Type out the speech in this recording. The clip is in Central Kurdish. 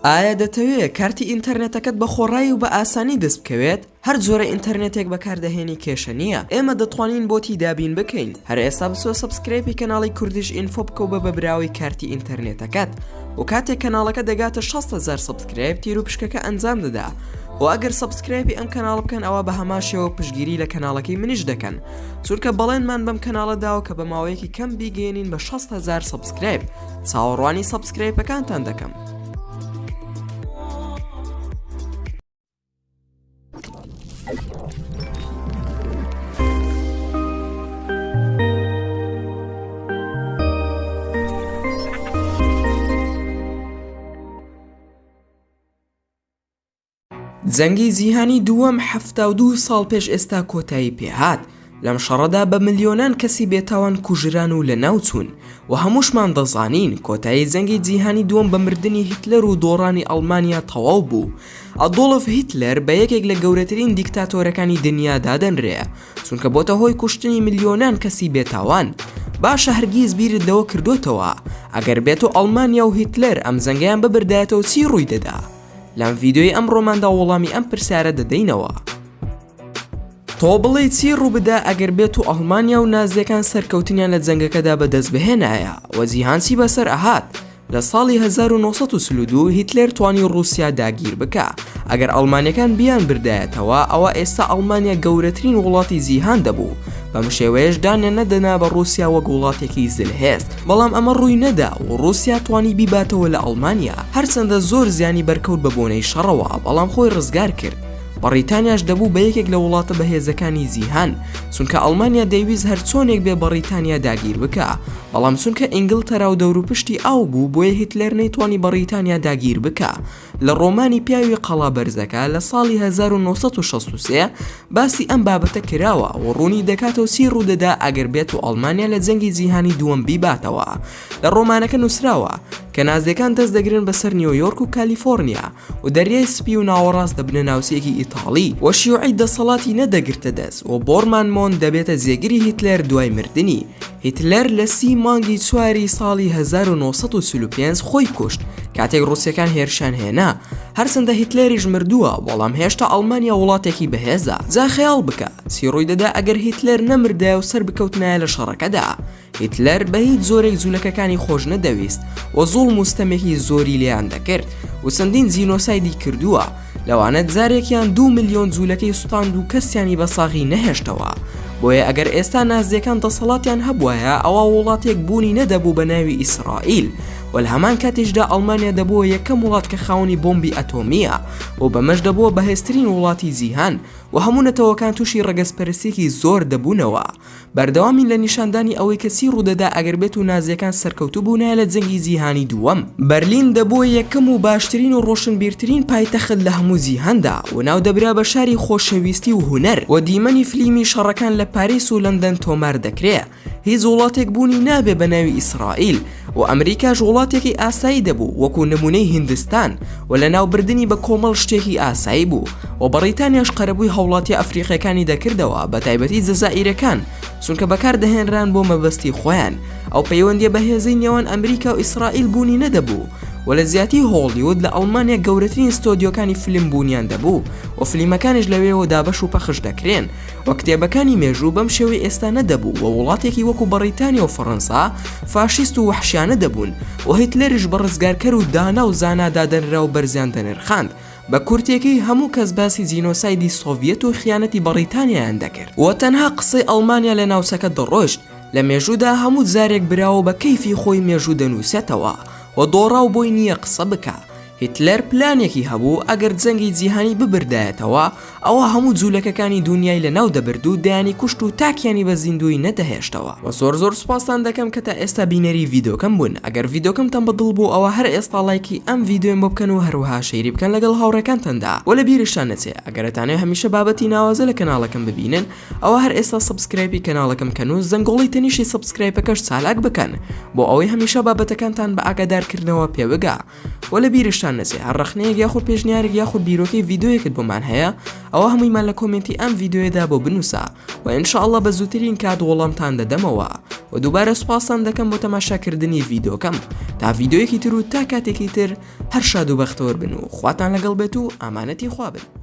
ئایا دەتەوێت کارتی ئینتەرنێتەکەت بە خۆڕایی و بە ئاسانی دەست بکەوێت؟ هەر جۆرە ئینتەرنێتێک بەکاردەهێنی کێشە نییە. ئێمە دەتوانین بۆتی دابین بکەین. هەر ئێستا بچۆ سەبسکرایبی کەناڵی کوردیش ئینفۆ بکەو بە بەبراوی کارتی ئینتەرنێتەکەت و کاتێک کەناڵەکە دەگاتە 6,000 سەبسکرایب تیر و پشکەکە ئەنجام دەدا. و ئەگەر سەبسکرایبی ئەم کەناڵ بکەن ئەوە بە هەماشەوە پشگیری لە کەناڵەکەی منیش دەکەن. چونکە بەڵێنمان بەم کەناڵەداوە کە بە ماوەیەکی کەم بیگەێنین بە 6,000 سەبسکرایب. چاوەڕوانی سەبسکرایبەکانتان دەکەم. جەنگی جیهانی دووەم 72 ساڵ پێش ئێستا کۆتایی پێهات. لەم شەڕەدا بە ملیۆنان کەسی بێتاوان کوژران و لە ناوچوون و هەمووشمان دەزانین کۆتایی جەنگی جیهانی دووەم بە مردنی هیتلەر و دۆڕانی ئەڵمانیا تەواو بوو. ئەدۆڵف هیتلەر بە یەکێک لە گەورەترین دیکتاتۆرەکانی دنیادا دەنرێ چونکە بۆتە هۆی کوشتنی ملیۆنان کەسی بێتاوان. باشە هەرگیز بیرت لەوە کردوتەوە ئەگەر بێت و ئەڵمانیا و هیتلەر ئەم جەنگیان ببردایەتەوە چی ڕووی دەدا؟ لەم ڤیدیۆی ئەمڕۆماندا وەڵامی ئەم پرسیارە دەدەینەوە. تۆ بڵێ چی ڕوو بدە ئەگەر بێت و ئەڵمانیا و نازیەکان سەرکەوتنیان لە جەنگەکەدا بەدەست بهێنایە و جیهانسی بەسەر ئەهات. لە ساڵی 1932 هیتلەر توانی ڕووسیا داگیر بکە. ئەگەر ئەڵمانیەکان بیان بردایەتەوە ئەوە ئێستا ئەڵمانیا گەورەترین وڵاتی جیهان دەبوو. بەم شێوەیەش دانیان نەدەنا بە ڕووسیا وەک وڵاتێکی زلهێست. بەڵام ئەمە ڕووی نەدا و ڕووسیا توانی بیباتەوە لە ئەڵمانیا هەرچەندە زۆر زیانی بەرکەوت بە بۆنەی شەڕەوە بەڵام خۆی ڕزگار کرد. بەریتانیاش دەبوو بە یەکێک لە وڵاتە بەهێزەکانی جیهان چونکە ئەڵمانیا دەیویست هەر چۆنێک بێ بەریتانیا داگیر بکە. بەڵام چونکە ئینگلتەرا و دەوروپشتی ئاو بوو بۆیە هیتلەر نەیتوانی بەریتانیا داگیر بکە. لە ڕۆمانی پیاوی قەڵا بەرزەکە لە ساڵی 1963 باسی ئەم بابەتە کراوە و ڕوونی دەکاتەوە چی ڕوودەدا ئەگەر بێت و ئەڵمانیا لە جەنگی جیهانی دووەم بیباتەوە. لە ڕۆمانەکە نووسراوە کە نازیەکان دەست دەگرن بەسەر نیویۆرک و کالیفۆرنیا و دەریای سپی و ناوەڕاست دەبنە ناوچەیەکی ئیتاڵی و شیوعی دەسەڵاتی نەدەگرتە دەست و بۆرمان مۆن دەبێتە جێگیری هیتلەر دوای مردنی. هیتلەر لە 30 مانگی چواری ساڵی 1935 خۆی کوشت کاتێک ڕووسیەکان هێرشان هێنا. هەرچەندە هیتلەریش مردووە بەڵام هێشتا ئەڵمانیا وڵاتێکی بەهێزە. جا خەیاڵ بکە چی ڕووی دەدا ئەگەر هیتلەر نەمردایە و سەر بکەوتنایە لە شەڕەکەدا. هیتلەر بە هیچ زۆرێک جوولەکەکانی خۆش نەدەویست و زوڵم و ستەمێکی زۆری لێیان دەکرد و چەندین جینۆسایدی کردووە. لەوانە جارێکیان 2 ملیۆن جوولەکەی سوتاند و کەسیانی بە ساغی نەهێشتەوە. بۆیە ئەگەر ئێستا نازیەکان دەسەڵاتیان هەبووایە ئەوە وڵاتێک بوونی نەدەبوو بە ناوی ئیسرائیل و لە هەمان کاتیشدا ئەڵمانیا دەبووە یەکەم وڵات کە خاوەنی بۆمبی ئەتۆمیە و بەمەش دەبووە بەهێزترین وڵاتی جیهان و هەموو نەتەوەکان تووشی ڕەگەزپەرستێکی زۆر دەبوونەوە. بەردەوامین لە نیشاندانی ئەوەی کە چی ڕوودەدا ئەگەر بێت و نازیەکان سەرکەوتوو بوونایە لە جەنگی جیهانی دووەم. بەرلین دەبووە یەکەم و باشترین و ڕۆشنبیرترین پایتەخت لە هەموو جیهاندا و ناو دەبرا بە شاری خۆشەویستی و هونەر و دیمەنی فلیمی شەڕەکان لە پاریس و لەندەن تۆمار دەکرێت. هیچ وڵاتێک بوونی نابێ بە ناوی ئیسرائیل و ئەمریکاش وڵاتێکی ئاسایی دەبوو وەکو نمونەی هیندستان و لە ناوبردننی بە کۆمەڵ شتێکی ئاسایی بوو و بەریتانیاش قەرەبووی هەوڵاتی ئەفریقیەکانی دەکردەوە بە تایبەتی جەزائیرەکان چونکە بەکاردەهێنران بۆ مەبەستی خۆیان. ئەو پەیوەندیە بەهێزەی نێوان ئەمریکا و ئیسرائیل بوونی نەدەبوو و لە زیاتی هۆڵیوود لە ئەڵمانیا گەورەترین ستۆدیۆکانی فیلم بوونیان دەبوو و فیلمەکانیش لەوێەوە دابەش و پەخش دەکرێن و کتێبەکانی مێژوو بەم شێوەی ئێستا نەدەبوو و وڵاتێکی وەکو بەریتانیا و فەڕەنسا فاشیست و وحشیانە دەبوون و هیتلەریش بە ڕزگارکەر و دانا و زانادا دەنرا و بەرزیان دەنرخاند. بە کورتێکی هەموو کەس باسی جینۆسایدی سۆڤیەت و خیانەتی بەریتانیایان دەکرد و تەنها قسەی ئەڵمانیا لە ناوچەکە دەڕۆشت. لە مێژوودا هەموو جارێک براوە بە کەیفی خۆی مێژوو دەنووسێتەوە و دۆڕاو بۆی نییە قسە بکە. هیتلەر پلانێکی هەبوو ئەگەر جەنگی جیهانی ببردایەتەوە ئەوە هەموو جوولەکەکانی دنیای لە ناو دەبرد و دایانی کوشت و تاکیانی بە زیندوی نەدەهێشتەوە. و زۆر سوپاسان دەکەم کە تا ئێستا بینەری ڤیدۆکەم بوون. ئەگەر ڤیدۆکەمتان بەدڵ بوو ئەوە هەر ئێستا لایکی ئەم ڤیدۆم بۆ بکەن و هەروەها شەیری بکەن لەگەڵ هاوڕێکانتاندا و لە بیرشتان نەچێ ئەگەرتانەوێت هەمیشە بابەتی ناوازە لە کەناڵەکەم ببینن ئەوە هەر ئێستا سەبسکرایبی کەناڵەکەم کەن و زەنگۆڵی تەنیشی سەبسکرایبەکەش چالاک بکەن بۆ ئەوەی هەمیشە بابەتەکانتان بە ئاگادارکردنەوە پێبگا و لە بیرشتان نەچێ هەڕەخنەیەک یاخود پێشنیارێک یاخود بیرۆکەی ڤیدۆیەکت بۆمان هەیە ئەوە هەموویمان لە کۆمنتی ئەم ڤیدۆیەدا بۆ بنووسە و ئینشاءالله بە زووترین کات وەڵامتان دەدەمەوە. و دووبارە سوپاسان دەکەم بۆ تەماشاکردنی ڤیدۆکەم تا ڤیدۆیەکی تر و تا کاتێکی تر هەر شاد و بەختەوەر بن و خواتان لەگەڵ بێت و ئامانەتی خوا بن.